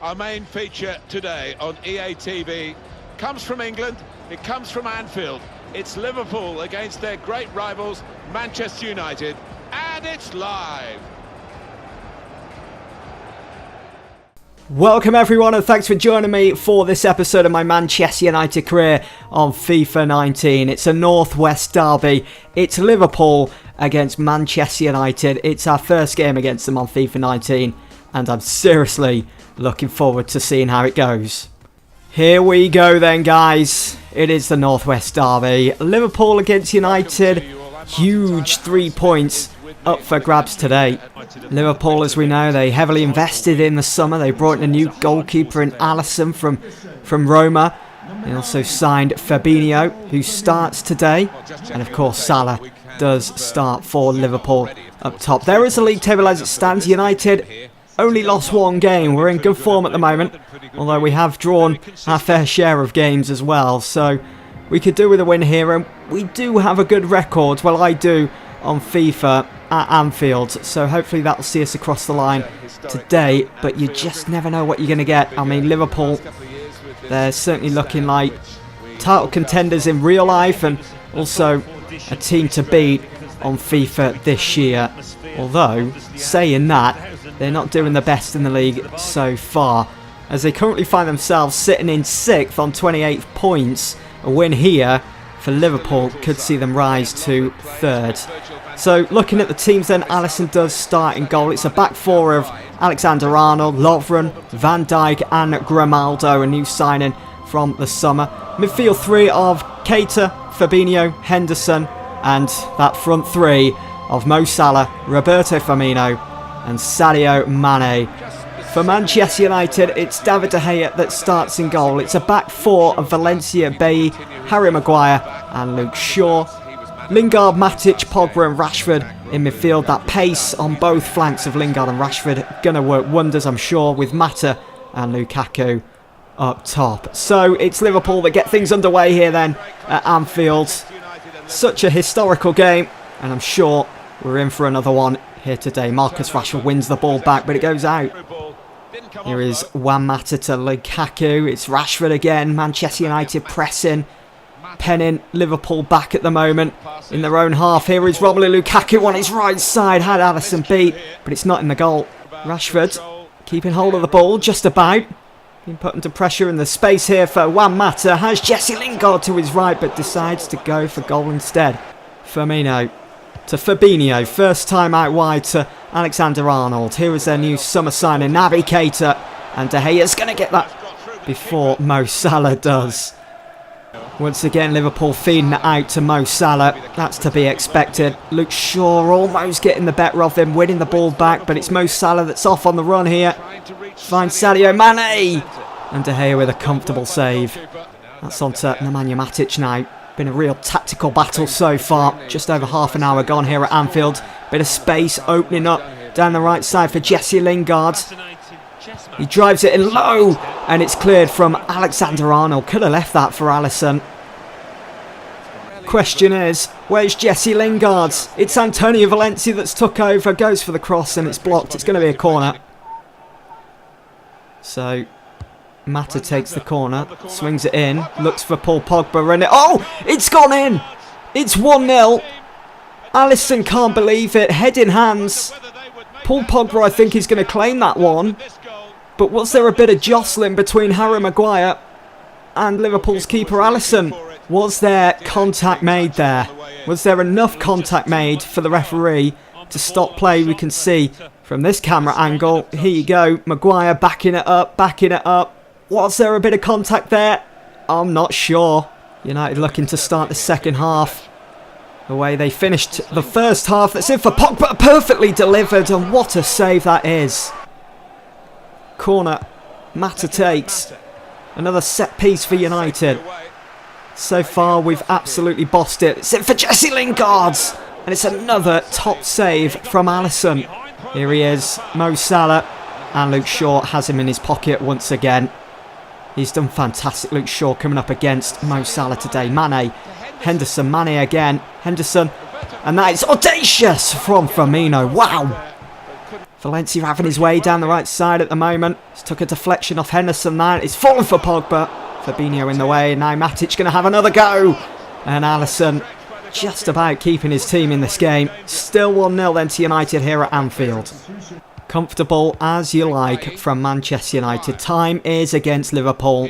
Our main feature today on EA TV comes from England, it comes from Anfield. It's Liverpool against their great rivals, Manchester United, and it's live. Welcome everyone, and thanks for joining me for this episode of my Manchester United career on FIFA 19. It's a Northwest derby. It's Liverpool against Manchester United. It's our first game against them on FIFA 19, and I'm seriously looking forward to seeing how it goes. Here we go then, guys. It is the Northwest derby. Liverpool against United. Huge 3 points up for grabs today. Liverpool, as we know, they heavily invested in the summer. They brought in a new goalkeeper in Alisson from Roma. They also signed Fabinho, who starts today. And of course, Salah does start for Liverpool up top. There is a league table as it stands. United only lost one game. We're in good form at the moment, although we have drawn our fair share of games as well. So we could do with a win here, and we do have a good record. Well, I do on FIFA at Anfield, so hopefully that will see us across the line today, but you just never know what you're going to get. I mean, Liverpool, they're certainly looking like title contenders in real life and also a team to beat on FIFA this year. Although, saying that, they're not doing the best in the league so far, as they currently find themselves sitting in 6th on 28 points. A win here for Liverpool could see them rise to 3rd. So looking at the teams then, Alisson does start in goal. It's a back four of Alexander-Arnold, Lovren, Van Dijk and Grimaldo, a new signing from the summer. Midfield three of Keita, Fabinho, Henderson, and that front three of Mo Salah, Roberto Firmino and Sadio Mane. For Manchester United, it's David De Gea that starts in goal. It's a back four of Valencia, Bailly, Harry Maguire and Luke Shaw. Lingard, Matic, Pogba and Rashford in midfield. That pace on both flanks of Lingard and Rashford going to work wonders, I'm sure, with Mata and Lukaku up top. So it's Liverpool that get things underway here then at Anfield. Such a historical game, and I'm sure we're in for another one here today. Marcus Rashford wins the ball back, but it goes out. Here is Juan Mata to Lukaku. It's Rashford again. Manchester United pressing, penning Liverpool back at the moment in their own half. Here is Romelu Lukaku on his right side. Had Alisson beat, but it's not in the goal. Rashford keeping hold of the ball just about. Being put under pressure in the space here for Juan Mata. Has Jesse Lingard to his right, but decides to go for goal instead. Firmino to Fabinho. First time out wide to Alexander-Arnold. Here is their new summer signing, Naby Keita. And De Gea's going to get that before Mo Salah does. Once again, Liverpool feeding it out to Mo Salah. That's to be expected. Luke Shaw almost getting the better of him, winning the ball back, but it's Mo Salah that's off on the run here. Finds Sadio Mane. And De Gea with a comfortable save. That's on to Nemanja Matic now. Been a real tactical battle so far. Just over half an hour gone here at Anfield. Bit of space opening up down the right side for Jesse Lingard. He drives it in low, and it's cleared from Alexander-Arnold. Could have left that for Alisson. Question is, where's Jesse Lingard? It's Antonio Valencia that's took over. Goes for the cross, and it's blocked. It's going to be a corner. So Mata takes the corner, swings it in, looks for Paul Pogba, and it's gone in! It's 1-0. Alisson can't believe it, head in hands. Paul Pogba, I think, is going to claim that one. But was there a bit of jostling between Harry Maguire and Liverpool's keeper Alisson? Was there contact made there? Was there enough contact made for the referee to stop play? We can see from this camera angle. Here you go, Maguire backing it up, backing it up. Was there a bit of contact there? I'm not sure. United looking to start the second half the way they finished the first half. That's in for Pogba, perfectly delivered, and what a save that is. Corner, Mata takes. Another set piece for United. So far we've absolutely bossed it. It's in for Jesse Lingard, and it's another top save from Alisson. Here he is, Mo Salah, and Luke Shaw has him in his pocket once again. He's done fantastic, Luke Shaw, coming up against Mo Salah today. Mane, Henderson, Mane again, Henderson, and that is audacious from Firmino. Wow! Valencia having his way down the right side at the moment. He's took a deflection off Henderson there. It's fallen for Pogba. Fabinho in the way. Now Matic going to have another go. And Alisson just about keeping his team in this game. Still 1-0 then to United here at Anfield. Comfortable as you like from Manchester United. Time is against Liverpool.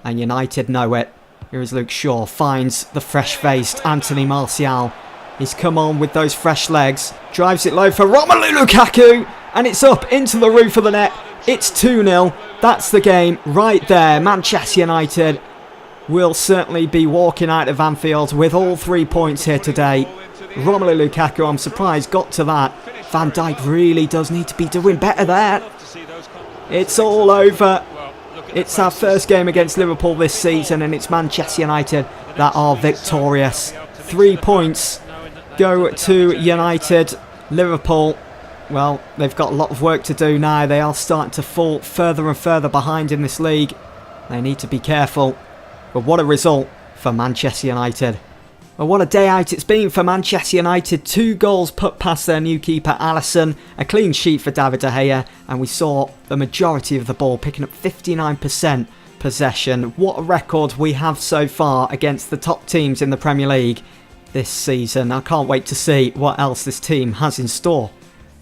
And United know it. Here is Luke Shaw. Finds the fresh-faced Anthony Martial. He's come on with those fresh legs. Drives it low for Romelu Lukaku. And it's up into the roof of the net. It's 2-0. That's the game right there. Manchester United will certainly be walking out of Anfield with all 3 points here today. Romelu Lukaku, I'm surprised, got to that. Van Dijk really does need to be doing better there. It's all over. It's our first game against Liverpool this season, and it's Manchester United that are victorious. 3 points go to United. Liverpool, well, they've got a lot of work to do now. They are starting to fall further and further behind in this league. They need to be careful. But what a result for Manchester United. Well, what a day out it's been for Manchester United. 2 goals put past their new keeper, Alisson. A clean sheet for David De Gea. And we saw the majority of the ball, picking up 59% possession. What a record we have so far against the top teams in the Premier League this season. I can't wait to see what else this team has in store.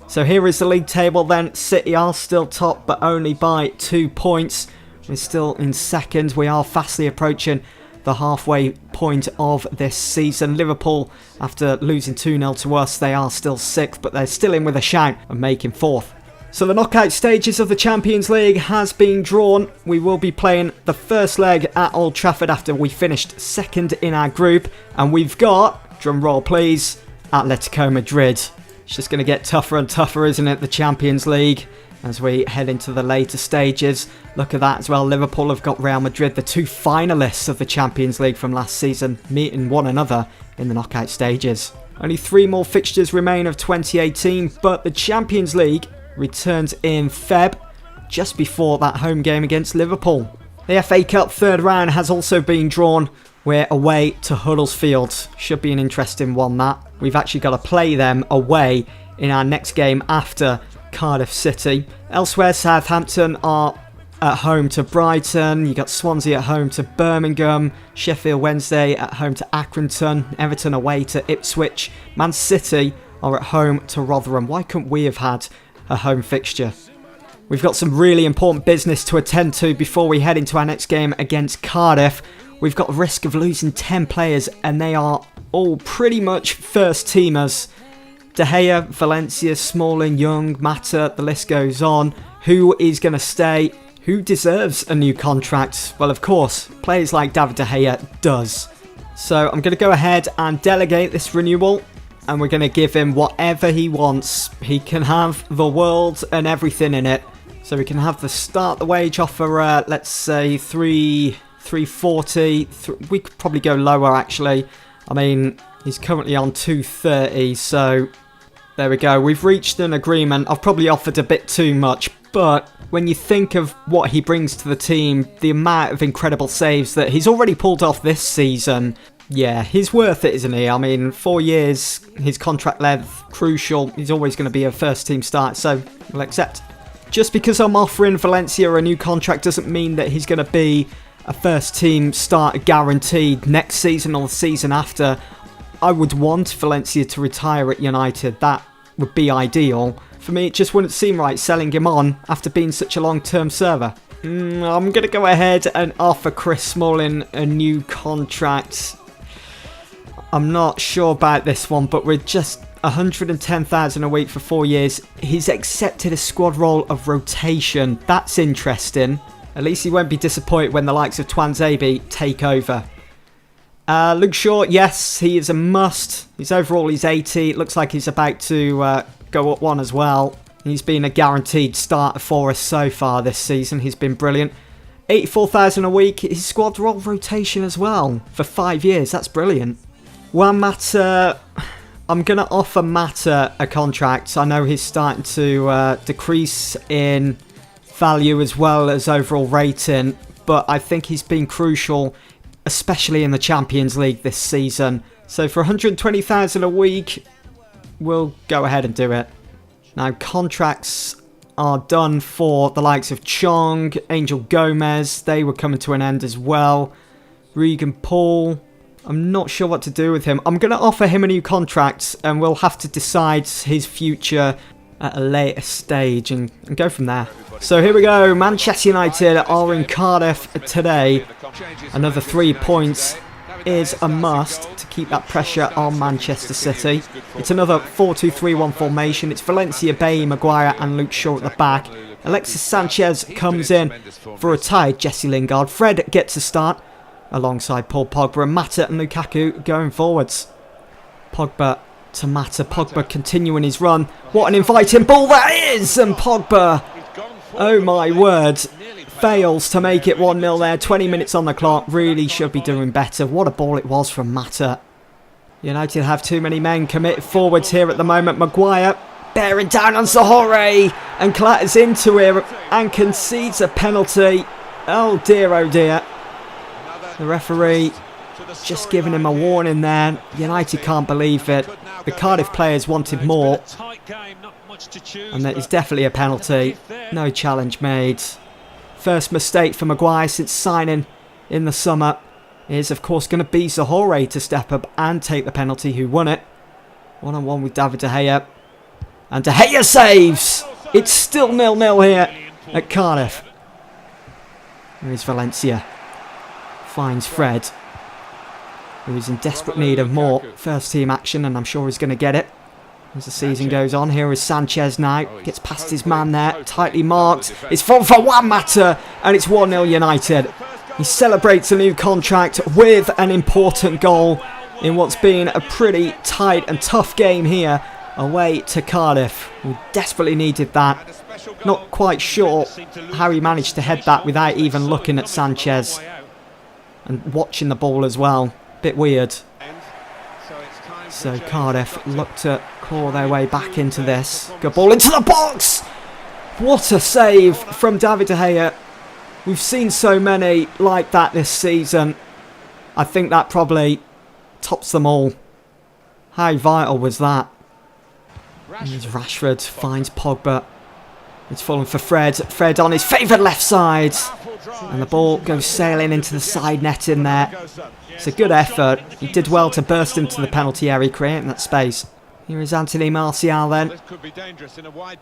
So here is the league table then. City are still top, but only by 2 points. We're still in second. We are fastly approaching the halfway point of this season. Liverpool, after losing 2-0 to us, they are still 6th, but they're still in with a shout of making 4th. So the knockout stages of the Champions League has been drawn. We will be playing the first leg at Old Trafford after we finished 2nd in our group. And we've got, drum roll please, Atletico Madrid. It's just going to get tougher and tougher, isn't it, the Champions League, as we head into the later stages. Look at that as well. Liverpool have got Real Madrid, the 2 finalists of the Champions League from last season, meeting one another in the knockout stages. Only 3 more fixtures remain of 2018, but the Champions League returns in Feb, just before that home game against Liverpool. The FA Cup 3rd round has also been drawn. We're away to Huddersfield. Should be an interesting one, that. We've actually got to play them away in our next game after Cardiff City. Elsewhere, Southampton are at home to Brighton. You got Swansea at home to Birmingham. Sheffield Wednesday at home to Accrington. Everton away to Ipswich. Man City are at home to Rotherham. Why couldn't we have had a home fixture? We've got some really important business to attend to before we head into our next game against Cardiff. We've got a risk of losing 10 players, and they are all pretty much first teamers. De Gea, Valencia, Smalling, Young, Mata, the list goes on. Who is going to stay? Who deserves a new contract? Well, of course, players like David De Gea does. So I'm going to go ahead and delegate this renewal, and we're going to give him whatever he wants. He can have the world and everything in it. So we can have the wage offer, let's say 340. We could probably go lower, actually. I mean, he's currently on 230, so there we go. We've reached an agreement. I've probably offered a bit too much, but when you think of what he brings to the team, the amount of incredible saves that he's already pulled off this season, yeah, he's worth it, isn't he? I mean, 4 years, his contract length, crucial. He's always going to be a first team start, so we'll accept. Just because I'm offering Valencia a new contract doesn't mean that he's going to be a first team starter guaranteed next season or the season after. I would want Valencia to retire at United. That would be ideal. For me, it just wouldn't seem right selling him on after being such a long-term server. I'm going to go ahead and offer Chris Smalling a new contract. I'm not sure about this one, but we're just 110,000 a week for 4 years. He's accepted a squad role of rotation. That's interesting. At least he won't be disappointed when the likes of Twanzebe take over. Luke Shaw, yes, he is a must. He's overall, he's 80. It looks like he's about to go up one as well. He's been a guaranteed starter for us so far this season. He's been brilliant. 84,000 a week. His squad role rotation as well for 5 years. That's brilliant. Juan Mata, I'm going to offer Mata a contract. I know he's starting to decrease in value as well as overall rating, but I think he's been crucial, especially in the Champions League this season. So for 120,000 a week, we'll go ahead and do it. Now, contracts are done for the likes of Chong, Angel Gomez. They were coming to an end as well. Regan Paul. I'm not sure what to do with him. I'm going to offer him a new contract, and we'll have to decide his future at a later stage and go from there. So here we go. Manchester United are in Cardiff today. Another 3 points is a must to keep that pressure on Manchester City. It's another 4-2-3-1 formation. It's Valencia, Bailly, Maguire and Luke Shaw at the back. Alexis Sanchez comes in for a tired Jesse Lingard. Fred gets a start alongside Paul Pogba, and Mata and Lukaku going forwards. Pogba to Mata. Pogba continuing his run. What an inviting ball that is! And Pogba, oh my word, fails to make it 1-0 there. 20 minutes on the clock. Really should be doing better. What a ball it was from Mata. United have too many men committed forwards here at the moment. Maguire bearing down on Zahore and clatters into it and concedes a penalty. Oh dear, oh dear. The referee just giving him a warning there. United can't believe it. The Cardiff players wanted more. And that is definitely a penalty. No challenge made. First mistake for Maguire since signing in the summer is of course going to be Zahore to step up and take the penalty, who won it. 1-on-1 with David De Gea. And De Gea saves! It's still 0-0 here at Cardiff. There is Valencia. Finds Fred, who is in desperate need of more first team action, and I'm sure he's going to get it as the season goes on. Here is Sanchez now, gets past his man there, tightly marked. It's for Juan Mata, and it's 1-0 United. He celebrates a new contract with an important goal in what's been a pretty tight and tough game here away to Cardiff. We desperately needed that. Not quite sure how he managed to head that without even looking at Sanchez and watching the ball as well. Bit weird. So Cardiff look to claw their way back into this. Good ball into the box! What a save from David De Gea. We've seen so many like that this season. I think that probably tops them all. How vital was that? Here's Rashford finds Pogba. It's fallen for Fred. Fred on his favoured left side. And the ball goes sailing into the side net in there. It's a good effort. He did well to burst into the penalty area, creating that space. Here is Anthony Martial then.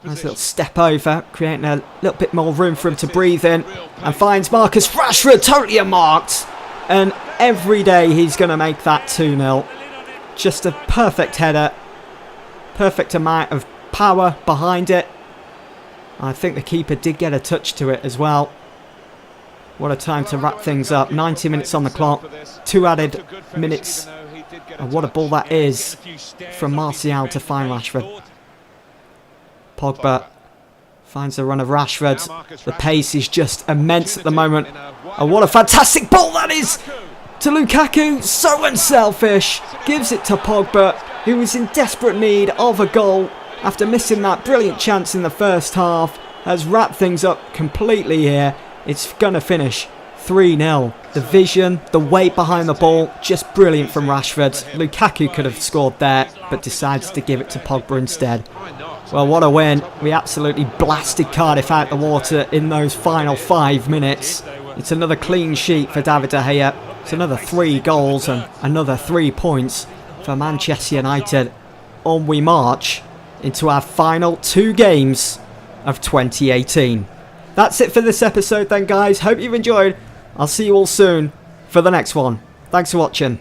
Nice little step over, creating a little bit more room for him to breathe in. And finds Marcus Rashford, totally unmarked. And every day he's going to make that 2-0. Just a perfect header. Perfect amount of power behind it. I think the keeper did get a touch to it as well. What a time to wrap things up. 90 minutes on the clock. 2 added minutes. And what a ball that is from Martial to find Rashford. Pogba finds the run of Rashford. The pace is just immense at the moment. And what a fantastic ball that is to Lukaku. So unselfish. Gives it to Pogba, who is in desperate need of a goal after missing that brilliant chance in the first half. Has wrapped things up completely here. It's going to finish 3-0. The vision, the weight behind the ball, just brilliant from Rashford. Lukaku could have scored there, but decides to give it to Pogba instead. Well, what a win. We absolutely blasted Cardiff out the water in those final 5 minutes. It's another clean sheet for David De Gea. It's another 3 goals and another 3 points for Manchester United. On we march into our final 2 games of 2018. That's it for this episode then, guys. Hope you've enjoyed. I'll see you all soon for the next one. Thanks for watching.